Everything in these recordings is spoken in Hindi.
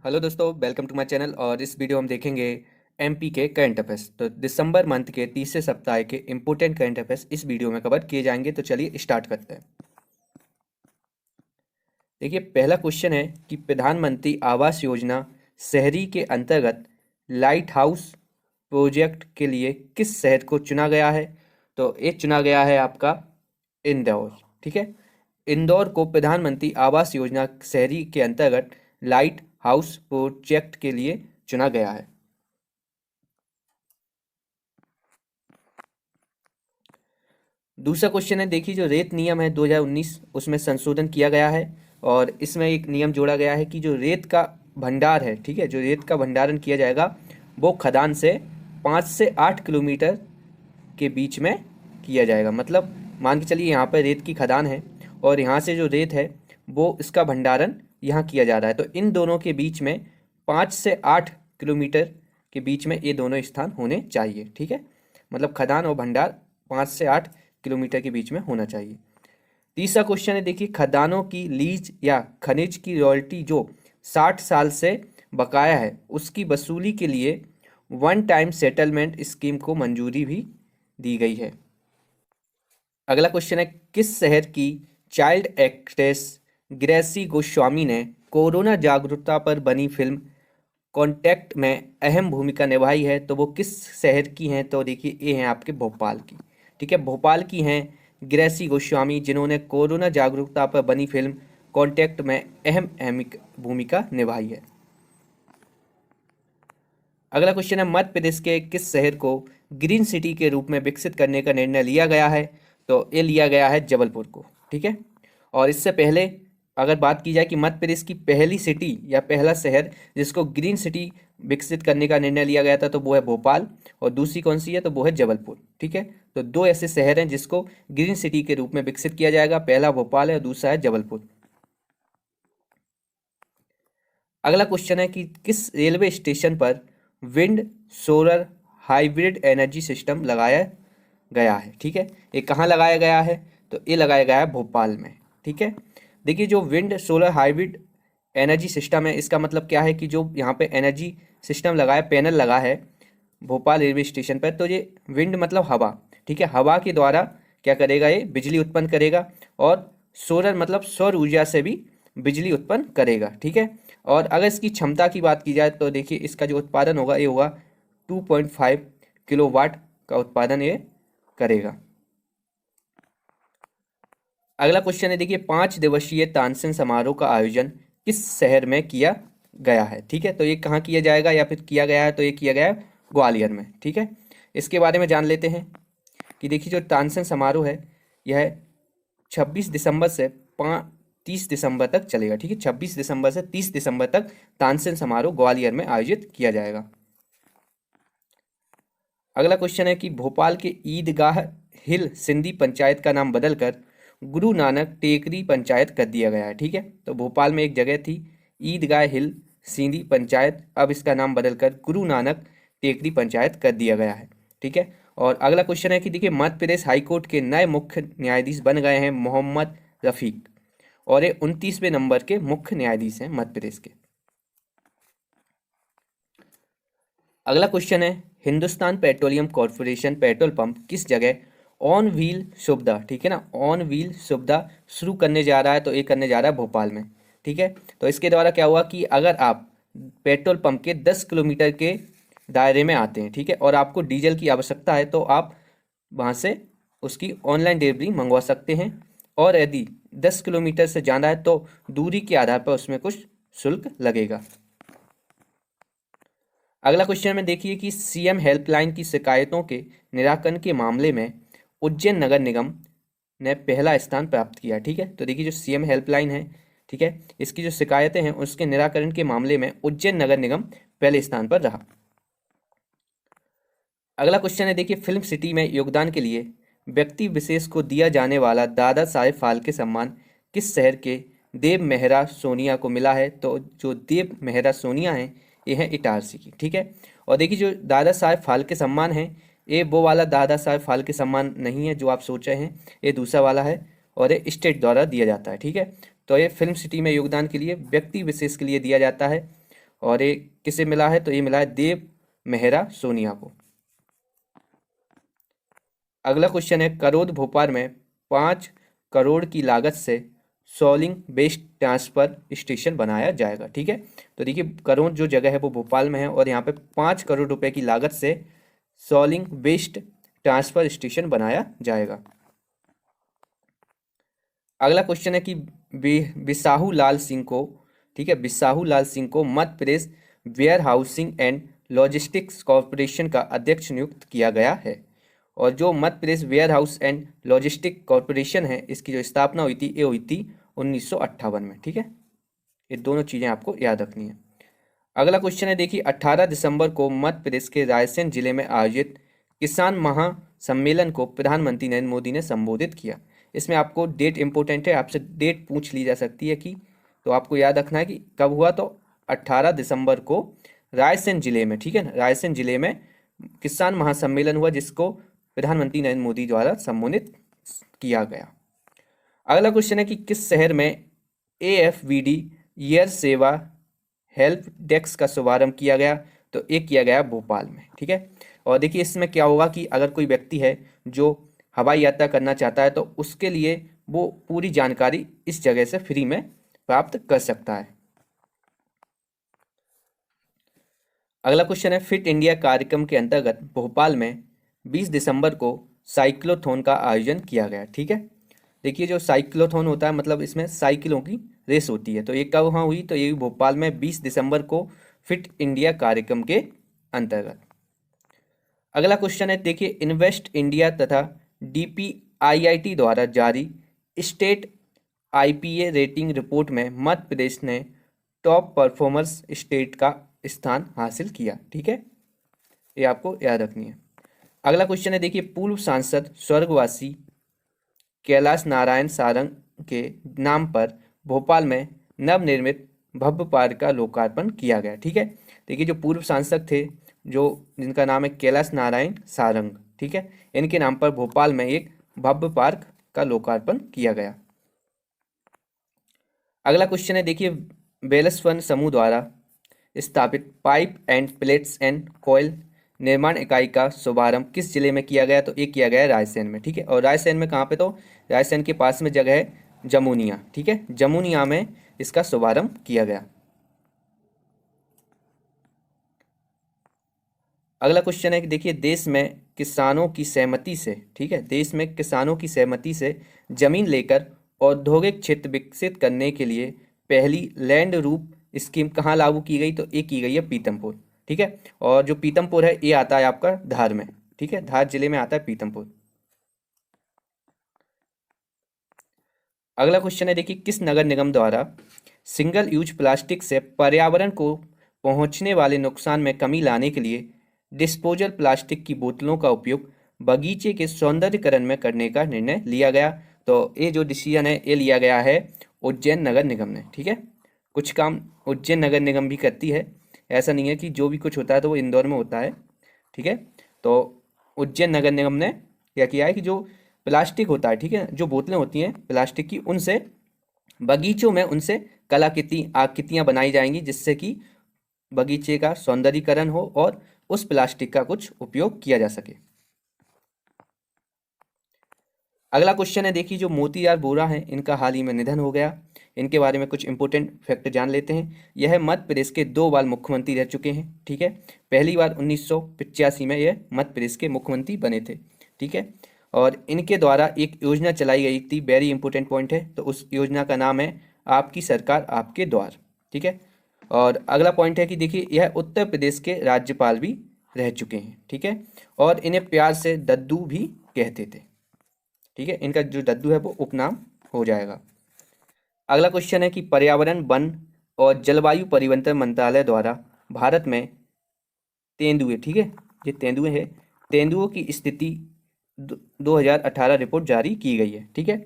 हेलो दोस्तों, वेलकम टू माय चैनल। और इस वीडियो हम देखेंगे एमपी के करंट अफेयर्स। तो दिसंबर मंथ के तीसरे सप्ताह के इंपॉर्टेंट करंट अफेयर्स इस वीडियो में कवर किए जाएंगे। तो चलिए स्टार्ट करते हैं। देखिए, पहला क्वेश्चन है कि प्रधानमंत्री आवास योजना शहरी के अंतर्गत लाइट हाउस प्रोजेक्ट के लिए किस शहर को चुना गया है। तो ये चुना गया है आपका इंदौर। ठीक है, इंदौर को प्रधानमंत्री आवास योजना शहरी के अंतर्गत लाइट हाउस प्रोजेक्ट के लिए चुना गया है। दूसरा क्वेश्चन है, देखिए जो रेत नियम है 2019 उसमें संशोधन किया गया है और इसमें एक नियम जोड़ा गया है कि जो रेत का भंडार है, ठीक है, जो रेत का भंडारण किया जाएगा वो खदान से 5 से 8 किलोमीटर के बीच में किया जाएगा। मतलब मान के चलिए यहाँ पर रेत की खदान है और यहाँ से जो रेत है वो इसका भंडारण यहाँ किया जा रहा है, तो इन दोनों के बीच में 5 से 8 किलोमीटर के बीच में ये दोनों स्थान होने चाहिए। ठीक है, मतलब खदान और भंडार 5 से 8 किलोमीटर के बीच में होना चाहिए। तीसरा क्वेश्चन है, देखिए खदानों की लीज या खनिज की रॉयल्टी जो 60 साल से बकाया है उसकी वसूली के लिए वन टाइम सेटलमेंट स्कीम को मंजूरी भी दी गई है। अगला क्वेश्चन है, किस शहर की चाइल्ड एक्ट्रेस ग्रेसी गोस्वामी ने कोरोना जागरूकता पर बनी फिल्म कॉन्टैक्ट में अहम भूमिका निभाई है। तो वो किस शहर की हैं? तो देखिए ये हैं आपके भोपाल की। ठीक है, भोपाल की हैं ग्रेसी गोस्वामी, जिन्होंने कोरोना जागरूकता पर बनी फिल्म कॉन्टैक्ट में अहम भूमिका निभाई है। अगला क्वेश्चन है, मध्य प्रदेश के किस शहर को ग्रीन सिटी के रूप में विकसित करने का निर्णय लिया गया है। तो ये लिया गया है जबलपुर को। ठीक है, और इससे पहले अगर बात की जाए कि मध्य प्रदेश की पहली सिटी या पहला शहर जिसको ग्रीन सिटी विकसित करने का निर्णय लिया गया था तो वो है भोपाल, और दूसरी कौन सी है तो वो है जबलपुर। ठीक है, तो दो ऐसे शहर हैं जिसको ग्रीन सिटी के रूप में विकसित किया जाएगा, पहला भोपाल है और दूसरा है जबलपुर। अगला क्वेश्चन है कि किस रेलवे स्टेशन पर wind solar hybrid energy system लगाया गया है। ठीक है, ये कहाँ लगाया गया है तो ये लगाया गया है भोपाल में। ठीक है, देखिए जो wind solar hybrid energy system है इसका मतलब क्या है कि जो यहाँ पे एनर्जी सिस्टम लगा है, पैनल लगा है भोपाल रेलवे स्टेशन पर, तो ये विंड मतलब हवा। ठीक है, हवा के द्वारा क्या करेगा, ये बिजली उत्पन्न करेगा, और सोलर मतलब सौर ऊर्जा से भी बिजली उत्पन्न करेगा। ठीक है, और अगर इसकी क्षमता की बात की जाए तो देखिए इसका जो उत्पादन होगा ये होगा 2.5 किलोवाट का उत्पादन ये करेगा। अगला क्वेश्चन है, देखिए 5 दिवसीय तानसेन समारोह का आयोजन किस शहर में किया गया है। ठीक है, तो ये कहाँ किया जाएगा या फिर किया गया है तो ये किया गया है ग्वालियर में। ठीक है, इसके बारे में जान लेते हैं कि देखिए जो तानसेन समारोह है यह 26 दिसंबर से 30 दिसंबर तक चलेगा। ठीक है, 26 दिसंबर से 30 दिसंबर तक तानसेन समारोह ग्वालियर में आयोजित किया जाएगा। अगला क्वेश्चन है कि भोपाल के ईदगाह हिल सिंधी पंचायत का नाम बदलकर गुरु नानक टेकरी पंचायत कर दिया गया है। ठीक है, तो भोपाल में एक जगह थी ईदगाह हिल सिंधी पंचायत, अब इसका नाम बदलकर गुरु नानक टेकरी पंचायत कर दिया गया है। ठीक है, और अगला क्वेश्चन है कि देखिए मध्य प्रदेश हाईकोर्ट के नए मुख्य न्यायाधीश बन गए हैं मोहम्मद रफीक, और ये 29वें नंबर के मुख्य न्यायाधीश हैं मध्य प्रदेश के। अगला क्वेश्चन है, Hindustan petroleum corporation petrol pump किस जगह ऑन व्हील सुविधा, ठीक है ना, ऑन व्हील सुविधा शुरू करने जा रहा है। तो ये करने जा रहा है भोपाल में। ठीक है, तो इसके द्वारा क्या हुआ कि अगर आप पेट्रोल पंप के 10 किलोमीटर के दायरे में आते हैं, ठीक है, और आपको डीजल की आवश्यकता है तो आप वहाँ से उसकी ऑनलाइन डिलीवरी मंगवा सकते हैं, और यदि 10 किलोमीटर से ज़्यादा है तो दूरी के आधार पर उसमें कुछ शुल्क लगेगा। अगला क्वेश्चन में देखिए कि सीएम हेल्पलाइन की शिकायतों के निराकरण के मामले में उज्जैन नगर निगम ने पहला स्थान प्राप्त किया। ठीक है, तो देखिए जो सीएम हेल्पलाइन है, ठीक है, इसकी जो शिकायतें हैं उसके निराकरण के मामले में उज्जैन नगर निगम पहले स्थान पर रहा। अगला क्वेश्चन है, देखिए फिल्म सिटी में योगदान के लिए व्यक्ति विशेष को दिया जाने वाला दादा साहेब फाल्के सम्मान किस शहर के देव मेहरा सोनिया को मिला है। तो जो देव मेहरा सोनिया हैं ये है इटारसी की। ठीक है, और देखिए जो दादा साहेब फाल्के सम्मान है ये वो वाला दादा साहेब फाल्के सम्मान नहीं है जो आप सोच रहे हैं, ये दूसरा वाला है और ये स्टेट द्वारा दिया जाता है। ठीक है, तो ये फिल्म सिटी में योगदान के लिए व्यक्ति विशेष के लिए दिया जाता है, और ये किसे मिला है, तो ये मिला है देव मेहरा सोनिया को। अगला क्वेश्चन है, करोद भोपाल में 5 करोड़ की लागत से सॉलिंग वेस्ट ट्रांसफर स्टेशन बनाया जाएगा। ठीक है, तो देखिए करोद जो जगह है वो भोपाल में है और यहाँ पे 5 करोड़ रुपए की लागत से सॉलिंग वेस्ट ट्रांसफर स्टेशन बनाया जाएगा। अगला क्वेश्चन है कि बिसाहू लाल सिंह को, ठीक है, बिसाहू लाल सिंह को Madhya Pradesh warehousing and logistics corporation का अध्यक्ष नियुक्त किया गया है। और जो Madhya Pradesh warehouse and logistic corporation है, इसकी जो स्थापना हुई थी ये हुई थी 1958 में। ठीक है, ये दोनों चीज़ें आपको याद रखनी है। अगला क्वेश्चन है, देखिए 18 दिसंबर को मध्य प्रदेश के रायसेन जिले में आयोजित किसान महासम्मेलन को प्रधानमंत्री नरेंद्र मोदी ने संबोधित किया। इसमें आपको डेट इंपॉर्टेंट है, आपसे डेट पूछ ली जा सकती है कि, तो आपको याद रखना है कि कब हुआ, तो 18 दिसंबर को रायसेन जिले में, ठीक है ना, रायसेन जिले में किसान महासम्मेलन हुआ जिसको प्रधानमंत्री नरेंद्र मोदी द्वारा संबोधित किया गया। अगला क्वेश्चन है कि किस शहर में AFVD ईयर सेवा हेल्प डेस्क का शुभारंभ किया गया, तो ये किया गया भोपाल में। ठीक है, और देखिए इसमें क्या होगा कि अगर कोई व्यक्ति है जो हवाई यात्रा करना चाहता है तो उसके लिए वो पूरी जानकारी इस जगह से फ्री में प्राप्त कर सकता है। अगला क्वेश्चन है, फिट इंडिया कार्यक्रम के अंतर्गत भोपाल में 20 दिसंबर को साइक्लोथॉन का आयोजन किया गया। ठीक है, देखिए जो साइक्लोथॉन होता है मतलब इसमें साइकिलों की रेस होती है, तो ये कब वहाँ हुई, तो ये भोपाल में 20 दिसंबर को फिट इंडिया कार्यक्रम के अंतर्गत। अगला क्वेश्चन है, देखिए इन्वेस्ट इंडिया तथा DPIIT द्वारा जारी स्टेट IPA रेटिंग रिपोर्ट में मध्य प्रदेश ने टॉप परफॉर्मर्स स्टेट का स्थान हासिल किया। ठीक है, ये आपको याद रखनी है। अगला क्वेश्चन है, देखिए पूर्व सांसद स्वर्गवासी कैलाश नारायण सारंग के नाम पर भोपाल में नवनिर्मित भव्य पार्क का लोकार्पण किया गया। ठीक है, देखिए जो पूर्व सांसद थे जो जिनका नाम है कैलाश नारायण सारंग, ठीक है, इनके नाम पर भोपाल में एक भव्य पार्क का लोकार्पण किया गया। अगला क्वेश्चन है, देखिए वेलस्पन समूह द्वारा स्थापित pipe and plates and coil निर्माण इकाई का शुभारंभ किस जिले में किया गया, तो ये किया गया रायसेन में। ठीक है, और रायसेन में कहाँ पे, तो रायसेन के पास में जगह है जमुनिया। ठीक है, जमुनिया में इसका शुभारंभ किया गया। अगला क्वेश्चन है कि देखिए देश में किसानों की सहमति से, ठीक है, देश में किसानों की सहमति से जमीन लेकर औद्योगिक क्षेत्र विकसित करने के लिए पहली लैंड रूप स्कीम कहाँ लागू की गई, तो ये की गई है पीतमपुर। ठीक है, और जो पीतमपुर है ये आता है आपका धार में। ठीक है, धार जिले में आता है पीतमपुर। अगला क्वेश्चन है, देखिए किस नगर निगम द्वारा सिंगल यूज प्लास्टिक से पर्यावरण को पहुंचने वाले नुकसान में कमी लाने के लिए डिस्पोजल प्लास्टिक की बोतलों का उपयोग बगीचे के सौंदर्यीकरण में करने का निर्णय लिया गया। तो ये जो डिसीजन है ये लिया गया है उज्जैन नगर निगम ने। ठीक है, कुछ काम उज्जैन नगर निगम भी करती है, ऐसा नहीं है कि जो भी कुछ होता है तो वो इंदौर में होता है। ठीक है, तो उज्जैन नगर निगम ने क्या किया है कि जो प्लास्टिक होता है, ठीक है, जो बोतलें होती हैं प्लास्टिक की, उनसे बगीचों में उनसे कलाकृति आकृतियाँ बनाई जाएंगी जिससे कि बगीचे का सौंदर्यीकरण हो और उस प्लास्टिक का कुछ उपयोग किया जा सके। अगला क्वेश्चन है, देखिए जो मोतीलाल वोरा हैं इनका हाल ही में निधन हो गया। इनके बारे में कुछ इंपॉर्टेंट फैक्ट जान लेते हैं। यह मध्य प्रदेश के 2 बार मुख्यमंत्री रह चुके हैं। ठीक है, पहली बार 1985 में यह मध्य प्रदेश के मुख्यमंत्री बने थे। ठीक है, और इनके द्वारा एक योजना चलाई गई थी, वेरी इंपॉर्टेंट पॉइंट है, तो उस योजना का नाम है आपकी सरकार आपके द्वार। ठीक है, और अगला पॉइंट है कि देखिए यह उत्तर प्रदेश के राज्यपाल भी रह चुके हैं। ठीक है, और इन्हें प्यार से दद्दू भी कहते थे। ठीक है, इनका जो दद्दू है वो उपनाम हो जाएगा। अगला क्वेश्चन है कि पर्यावरण वन और जलवायु परिवर्तन मंत्रालय द्वारा भारत में तेंदुए, ठीक है, ये तेंदुए है, तेंदुओं की स्थिति 2018 रिपोर्ट जारी की गई है। ठीक है,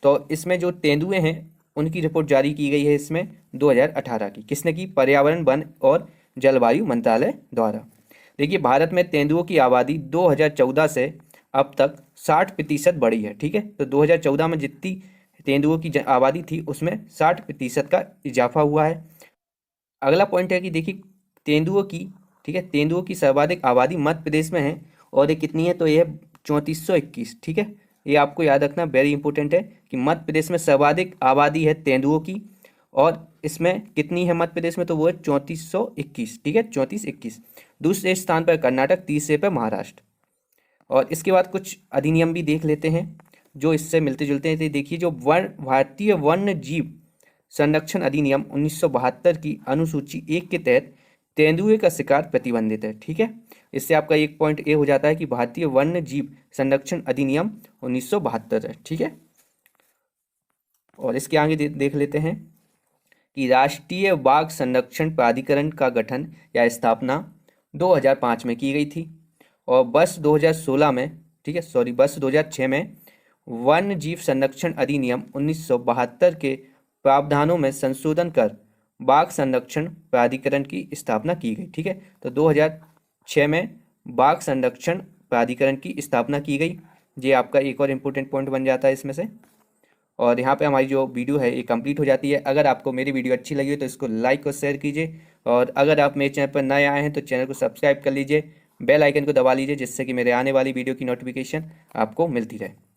तो इसमें जो तेंदुए हैं उनकी रिपोर्ट जारी की गई है इसमें 2018 की, किसने की, पर्यावरण वन और जलवायु मंत्रालय द्वारा। देखिए भारत में तेंदुओं की आबादी 2014 से अब तक 60% बढ़ी है। ठीक है, तो 2014 में जितनी तेंदुओं की आबादी थी उसमें 60% का इजाफा हुआ है। अगला पॉइंट है कि देखिए तेंदुओं की, ठीक है, तेंदुओं की सर्वाधिक आबादी मध्य प्रदेश में है और ये कितनी है, तो ये है 3421, ठीक है। ये आपको याद रखना, वेरी इंपॉर्टेंट है कि मध्य प्रदेश में सर्वाधिक आबादी है तेंदुओं की, और इसमें कितनी है मध्य प्रदेश में, तो वो है 3421, ठीक है, 3421। दूसरे स्थान पर कर्नाटक, तीसरे पर महाराष्ट्र। और इसके बाद कुछ अधिनियम भी देख लेते हैं जो इससे मिलते जुलते हैं। तो देखिए जो भारतीय वन्य जीव संरक्षण अधिनियम 1972 की अनुसूची 1 के तहत तेंदुए का शिकार प्रतिबंधित है, ठीक है। इससे आपका एक पॉइंट ये हो जाता है कि भारतीय वन्य जीव संरक्षण अधिनियम 1972 है, ठीक है। और इसके आगे देख लेते हैं कि राष्ट्रीय बाघ संरक्षण प्राधिकरण का गठन या स्थापना 2005 में की गई थी, और वर्ष 2016 में, ठीक है, सॉरी, वर्ष 2006 में वन्य जीव संरक्षण अधिनियम 1972 के प्रावधानों में संशोधन कर बाघ संरक्षण प्राधिकरण की स्थापना की गई, ठीक है। तो 2006 में बाघ संरक्षण प्राधिकरण की स्थापना की गई। ये आपका एक और इम्पोर्टेंट पॉइंट बन जाता है इसमें से। और यहाँ पे हमारी जो वीडियो है ये कंप्लीट हो जाती है। अगर आपको मेरी वीडियो अच्छी लगी हो तो इसको लाइक और शेयर कीजिए, और अगर आप मेरे चैनल पर नए आए हैं तो चैनल को सब्सक्राइब कर लीजिए, बेल आइकन को दबा लीजिए, जिससे कि मेरे आने वाली वीडियो की नोटिफिकेशन आपको मिलती रहे।